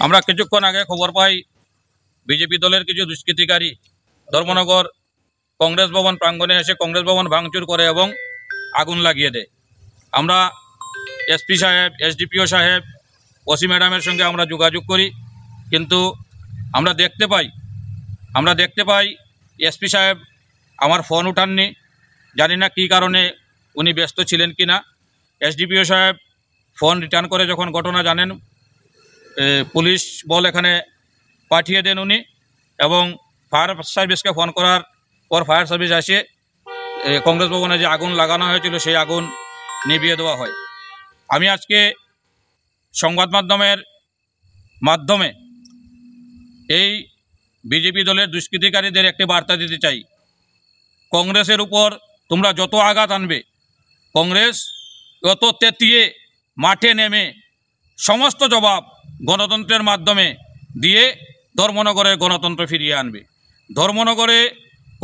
আমরা কিছুক্ষণ আগে খবর পাই বিজেপি দলের কিছু দুষ্কৃতিকারী ধর্মনগর কংগ্রেস ভবন প্রাঙ্গণে এসে কংগ্রেস ভবন ভাঙচুর করে এবং আগুন লাগিয়ে দেয়। আমরা এসপি সাহেব, এসডিপিও সাহেব, ওসি ম্যাডামের সঙ্গে আমরা যোগাযোগ করি, কিন্তু আমরা দেখতে পাই এসপি সাহেব আমার ফোন উঠাননি। জানি না কী কারণে, উনি ব্যস্ত ছিলেন কি না। এসডিপিও সাহেব ফোন রিটার্ন করে যখন ঘটনা জানেন, পুলিশ বল এখানে পাঠিয়ে দেন উনি, এবং ফায়ার সার্ভিসকে ফোন করার পর ফায়ার সার্ভিস আসে কংগ্রেস ভবনে যে আগুন লাগানো হয়েছিল সেই আগুন নিভিয়ে দেওয়া হয়। আমি আজকে সংবাদ মাধ্যমের মাধ্যমে এই বিজেপি দলের দুষ্কৃতিকারীদের একটি বার্তা দিতে চাই। কংগ্রেসের উপর তোমরা যত আঘাত আনবে, কংগ্রেস যত তেতিয়ে মাঠে নেমে সমস্ত জবাব গণতন্ত্রের মাধ্যমে দিয়ে ধর্মনগরের গণতন্ত্র ফিরিয়ে আনবে। ধর্মনগরে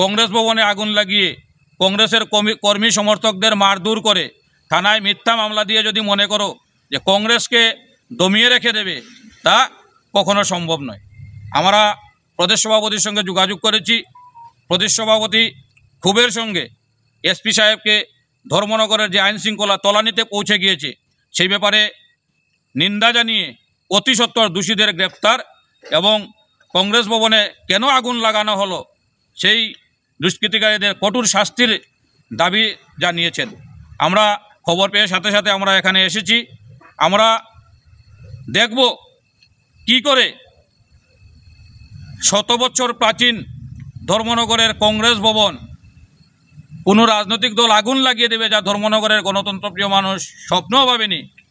কংগ্রেস ভবনে আগুন লাগিয়ে কংগ্রেসের কর্মী সমর্থকদের মারধর করে থানায় মিথ্যা মামলা দিয়ে যদি মনে করো যে কংগ্রেসকে দমিয়ে রেখে দেবে, তা কখনো সম্ভব নয়। আমরা প্রদেশ সভাপতির সঙ্গে যোগাযোগ করেছি। প্রদেশ সভাপতি ক্ষোভের সঙ্গে এসপি সাহেবকে ধর্মনগরের যে আইনশৃঙ্খলা তলানিতে পৌঁছে গিয়েছে সেই ব্যাপারে নিন্দা জানিয়ে অতি সত্বর দোষীদের গ্রেপ্তার এবং কংগ্রেস ভবনে কেন আগুন লাগানো হলো সেই দুষ্কৃতিকারীদের কঠোর শাস্তির দাবি জানিয়েছেন। আমরা খবর পেয়ে সাথে সাথে আমরা এখানে এসেছি। আমরা দেখব কি করে শত বছর প্রাচীন ধর্মনগরের কংগ্রেস ভবন কোনো রাজনৈতিক দল আগুন লাগিয়ে দেবে, যা ধর্মনগরের গণতন্ত্রপ্রিয় মানুষ স্বপ্নও ভাবেনি।